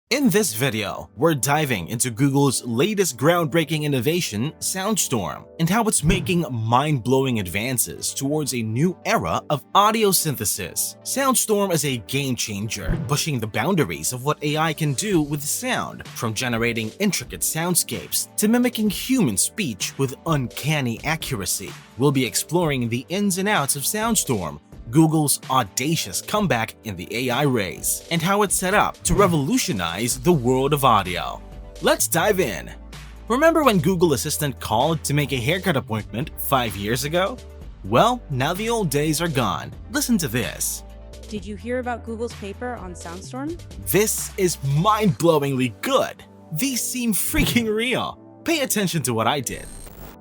In this video, we're diving into Google's latest groundbreaking innovation, Soundstorm, and how it's making mind-blowing advances towards a new era of audio synthesis. Soundstorm is a game-changer, pushing the boundaries of what AI can do with sound, from generating intricate soundscapes to mimicking human speech with uncanny accuracy. We'll be exploring the ins and outs of Soundstorm, Google's audacious comeback in the AI race, and how it's set up to revolutionize the world of audio. Let's dive in. Remember when Google Assistant called to make a haircut appointment 5 years ago? Well, now the old days are gone. Listen to this. Did you hear about Google's paper on Soundstorm? This is mind-blowingly good. These seem freaking real. Pay attention to what I did.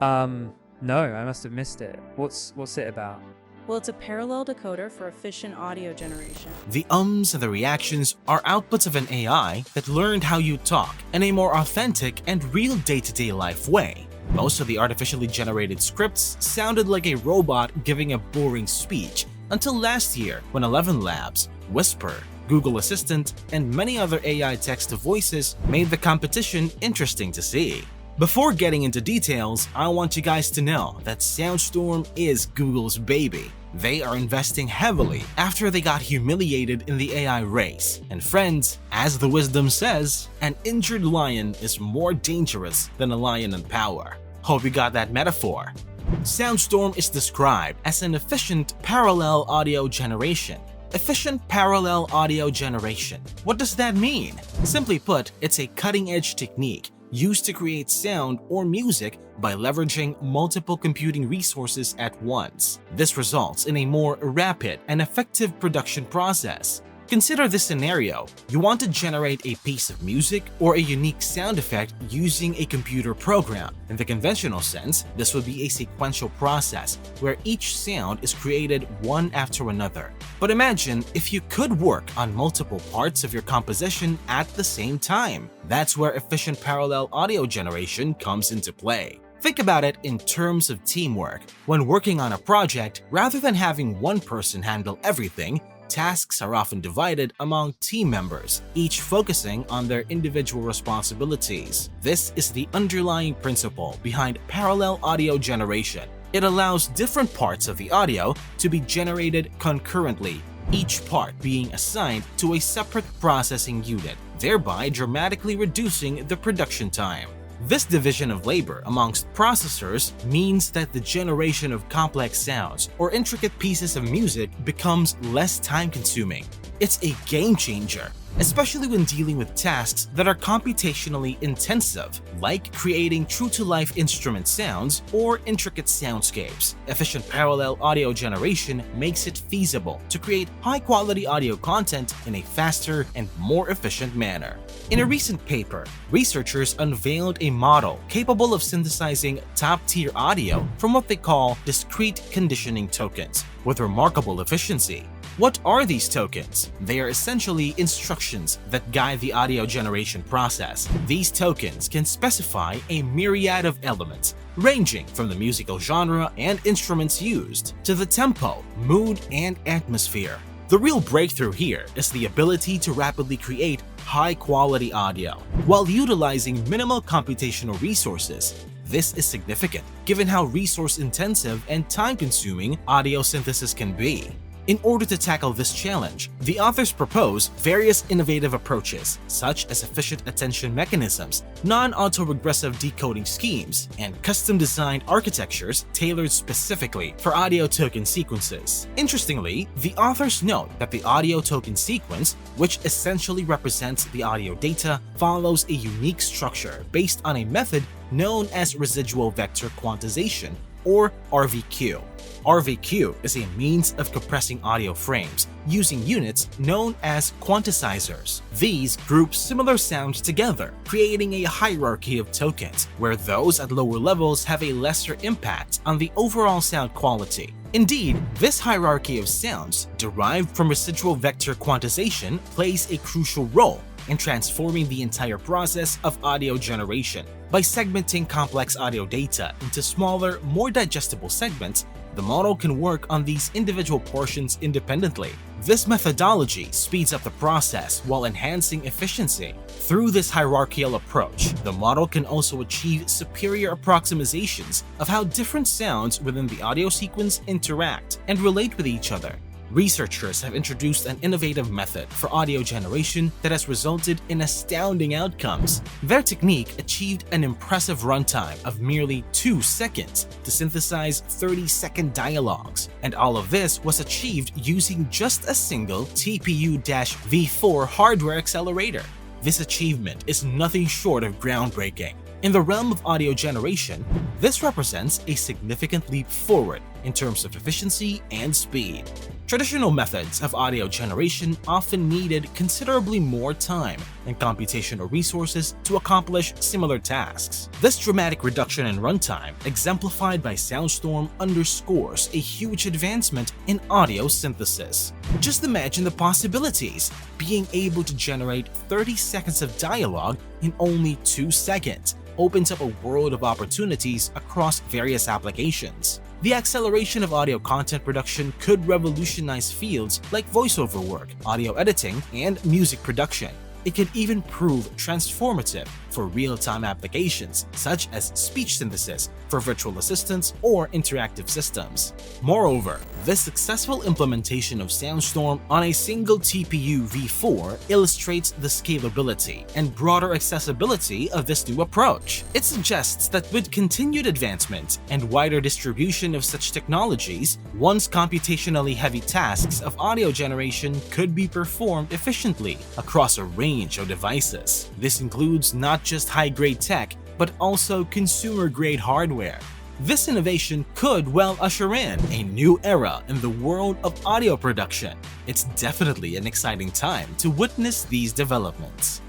No, I must have missed it. What's it about? Well, it's a parallel decoder for efficient audio generation. The ums and the reactions are outputs of an AI that learned how you talk in a more authentic and real day-to-day life way. Most of the artificially generated scripts sounded like a robot giving a boring speech until last year when 11 Labs, Whisper, Google Assistant, and many other AI text-to-voices made the competition interesting to see. Before getting into details, I want you guys to know that Soundstorm is Google's baby. They are investing heavily after they got humiliated in the AI race. And friends, as the wisdom says, an injured lion is more dangerous than a lion in power. Hope you got that metaphor. Soundstorm is described as an efficient parallel audio generation. Efficient parallel audio generation. What does that mean? Simply put, it's a cutting-edge technique used to create sound or music by leveraging multiple computing resources at once. This results in a more rapid and effective production process. Consider this scenario. You want to generate a piece of music or a unique sound effect using a computer program. In the conventional sense, this would be a sequential process where each sound is created one after another. But imagine if you could work on multiple parts of your composition at the same time. That's where efficient parallel audio generation comes into play. Think about it in terms of teamwork. When working on a project, rather than having one person handle everything, tasks are often divided among team members, each focusing on their individual responsibilities. This is the underlying principle behind parallel audio generation. It allows different parts of the audio to be generated concurrently, each part being assigned to a separate processing unit, thereby dramatically reducing the production time. This division of labor amongst processors means that the generation of complex sounds or intricate pieces of music becomes less time-consuming. It's a game changer, especially when dealing with tasks that are computationally intensive, like creating true-to-life instrument sounds or intricate soundscapes. Efficient parallel audio generation makes it feasible to create high-quality audio content in a faster and more efficient manner. In a recent paper, researchers unveiled a model capable of synthesizing top-tier audio from what they call discrete conditioning tokens with remarkable efficiency. What are these tokens? They are essentially instructions that guide the audio generation process. These tokens can specify a myriad of elements, ranging from the musical genre and instruments used to the tempo, mood, and atmosphere. The real breakthrough here is the ability to rapidly create high-quality audio while utilizing minimal computational resources. This is significant given how resource-intensive and time-consuming audio synthesis can be. In order to tackle this challenge, the authors propose various innovative approaches, such as efficient attention mechanisms, non-autoregressive decoding schemes, and custom-designed architectures tailored specifically for audio token sequences. Interestingly, the authors note that the audio token sequence, which essentially represents the audio data, follows a unique structure based on a method known as residual vector quantization, or RVQ. RVQ is a means of compressing audio frames using units known as quantizers. These group similar sounds together, creating a hierarchy of tokens, where those at lower levels have a lesser impact on the overall sound quality. Indeed, this hierarchy of sounds derived from residual vector quantization plays a crucial role in transforming the entire process of audio generation. By segmenting complex audio data into smaller, more digestible segments, the model can work on these individual portions independently, This methodology speeds up the process while enhancing efficiency. Through this hierarchical approach, the model can also achieve superior approximations of how different sounds within the audio sequence interact and relate with each other. Researchers have introduced an innovative method for audio generation that has resulted in astounding outcomes. Their technique achieved an impressive runtime of merely 2 seconds to synthesize 30-second dialogues, and all of this was achieved using just a single TPU-V4 hardware accelerator. This achievement is nothing short of groundbreaking. In the realm of audio generation, this represents a significant leap forward in terms of efficiency and speed. Traditional methods of audio generation often needed considerably more time and computational resources to accomplish similar tasks. This dramatic reduction in runtime, exemplified by Soundstorm, underscores a huge advancement in audio synthesis. Just imagine the possibilities: being able to generate 30 seconds of dialogue in only 2 seconds opens up a world of opportunities across various applications. The acceleration of audio content production could revolutionize fields like voiceover work, audio editing, and music production. It could even prove transformative for real-time applications such as speech synthesis for virtual assistants or interactive systems. Moreover, this successful implementation of Soundstorm on a single TPU V4 illustrates the scalability and broader accessibility of this new approach. It suggests that with continued advancement and wider distribution of such technologies, once computationally heavy tasks of audio generation could be performed efficiently across a range of devices. This includes not just high-grade tech, but also consumer-grade hardware. This innovation could well usher in a new era in the world of audio production. It's definitely an exciting time to witness these developments.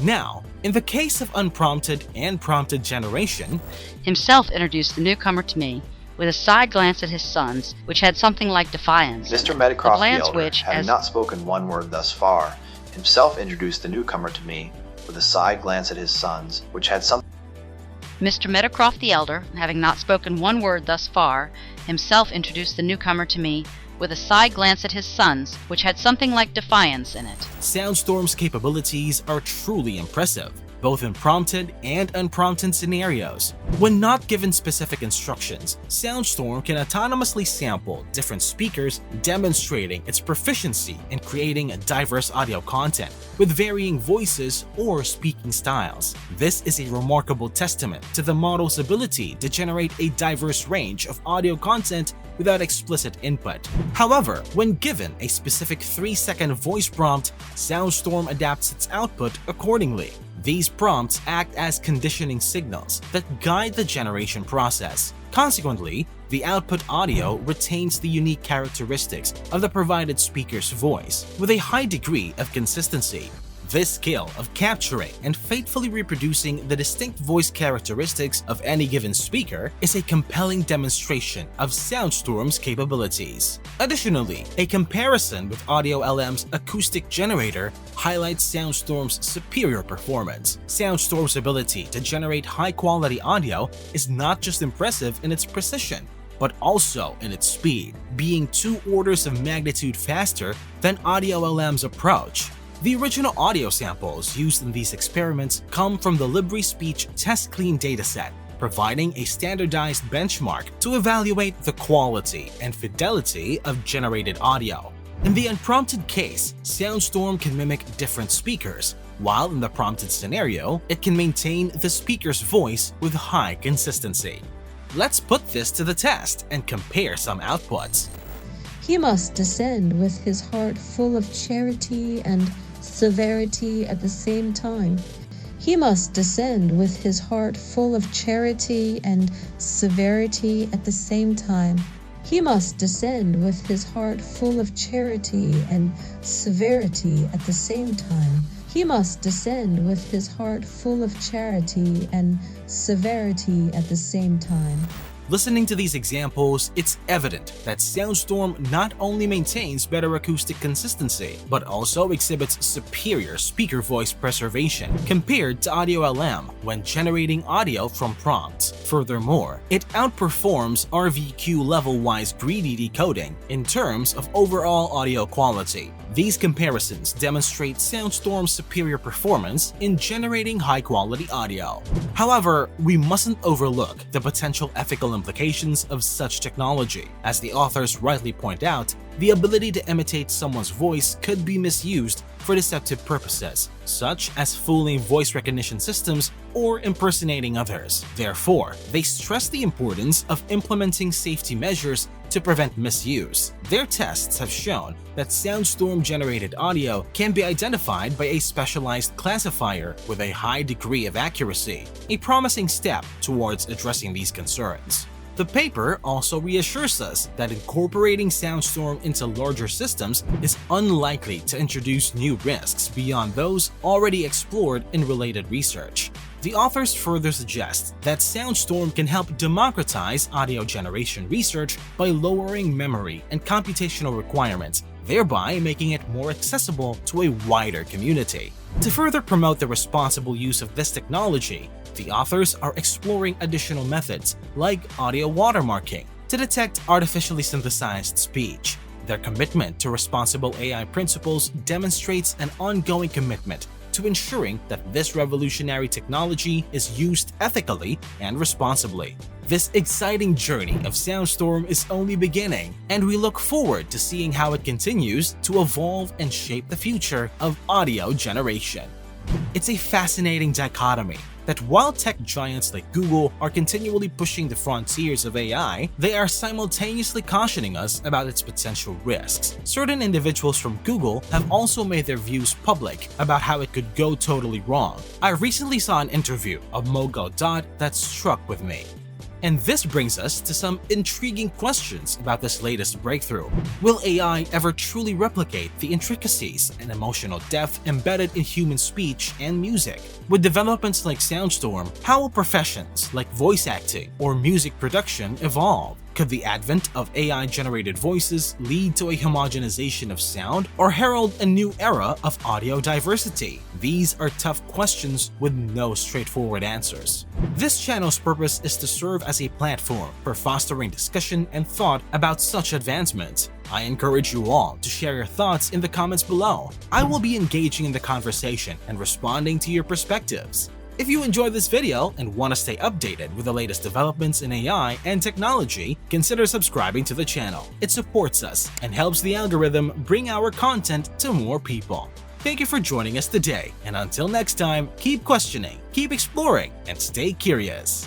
Now, in the case of unprompted and prompted generation, himself introduced the newcomer to me with a side glance at his sons, which had something like defiance. Mr. Metacroft the Elder, which, having not spoken one word thus far, himself introduced the newcomer to me with a side glance at his sons, which had something. Mr. Metacroft the Elder, having not spoken one word thus far, himself introduced the newcomer to me with a side glance at his sons, which had something like defiance in it. Soundstorm's capabilities are truly impressive, both in prompted and unprompted scenarios. When not given specific instructions, Soundstorm can autonomously sample different speakers, demonstrating its proficiency in creating diverse audio content with varying voices or speaking styles. This is a remarkable testament to the model's ability to generate a diverse range of audio content without explicit input. However, when given a specific 3-second voice prompt, Soundstorm adapts its output accordingly. These prompts act as conditioning signals that guide the generation process. Consequently, the output audio retains the unique characteristics of the provided speaker's voice with a high degree of consistency. This skill of capturing and faithfully reproducing the distinct voice characteristics of any given speaker is a compelling demonstration of Soundstorm's capabilities. Additionally, a comparison with Audio LM's acoustic generator highlights Soundstorm's superior performance. Soundstorm's ability to generate high-quality audio is not just impressive in its precision, but also in its speed, being 2 orders of magnitude faster than Audio LM's approach. The original audio samples used in these experiments come from the LibriSpeech Test Clean dataset, providing a standardized benchmark to evaluate the quality and fidelity of generated audio. In the unprompted case, Soundstorm can mimic different speakers, while in the prompted scenario, it can maintain the speaker's voice with high consistency. Let's put this to the test and compare some outputs. He must descend with his heart full of charity and severity at the same time. He must descend with his heart full of charity and severity at the same time. He must descend with his heart full of charity and severity at the same time. He must descend with his heart full of charity and severity at the same time. Listening to these examples, it's evident that Soundstorm not only maintains better acoustic consistency, but also exhibits superior speaker voice preservation compared to Audio LM when generating audio from prompts. Furthermore, it outperforms RVQ level-wise greedy decoding in terms of overall audio quality. These comparisons demonstrate Soundstorm's superior performance in generating high-quality audio. However, we mustn't overlook the potential ethical implications of such technology. As the authors rightly point out, the ability to imitate someone's voice could be misused for deceptive purposes, such as fooling voice recognition systems or impersonating others. Therefore, they stress the importance of implementing safety measures to prevent misuse. Their tests have shown that Soundstorm-generated audio can be identified by a specialized classifier with a high degree of accuracy, a promising step towards addressing these concerns. The paper also reassures us that incorporating Soundstorm into larger systems is unlikely to introduce new risks beyond those already explored in related research. The authors further suggest that Soundstorm can help democratize audio generation research by lowering memory and computational requirements, thereby making it more accessible to a wider community. To further promote the responsible use of this technology, the authors are exploring additional methods like audio watermarking to detect artificially synthesized speech. Their commitment to responsible AI principles demonstrates an ongoing commitment to ensuring that this revolutionary technology is used ethically and responsibly. This exciting journey of Soundstorm is only beginning, and we look forward to seeing how it continues to evolve and shape the future of audio generation. It's a fascinating dichotomy that while tech giants like Google are continually pushing the frontiers of AI, they are simultaneously cautioning us about its potential risks. Certain individuals from Google have also made their views public about how it could go totally wrong. I recently saw an interview of Mogul Dot that struck with me. And this brings us to some intriguing questions about this latest breakthrough. Will AI ever truly replicate the intricacies and emotional depth embedded in human speech and music? With developments like Soundstorm, how will professions like voice acting or music production evolve? Could the advent of AI-generated voices lead to a homogenization of sound or herald a new era of audio diversity? These are tough questions with no straightforward answers. This channel's purpose is to serve as a platform for fostering discussion and thought about such advancements. I encourage you all to share your thoughts in the comments below. I will be engaging in the conversation and responding to your perspectives. If you enjoyed this video and want to stay updated with the latest developments in AI and technology, consider subscribing to the channel. It supports us and helps the algorithm bring our content to more people. Thank you for joining us today, and until next time, keep questioning, keep exploring, and stay curious.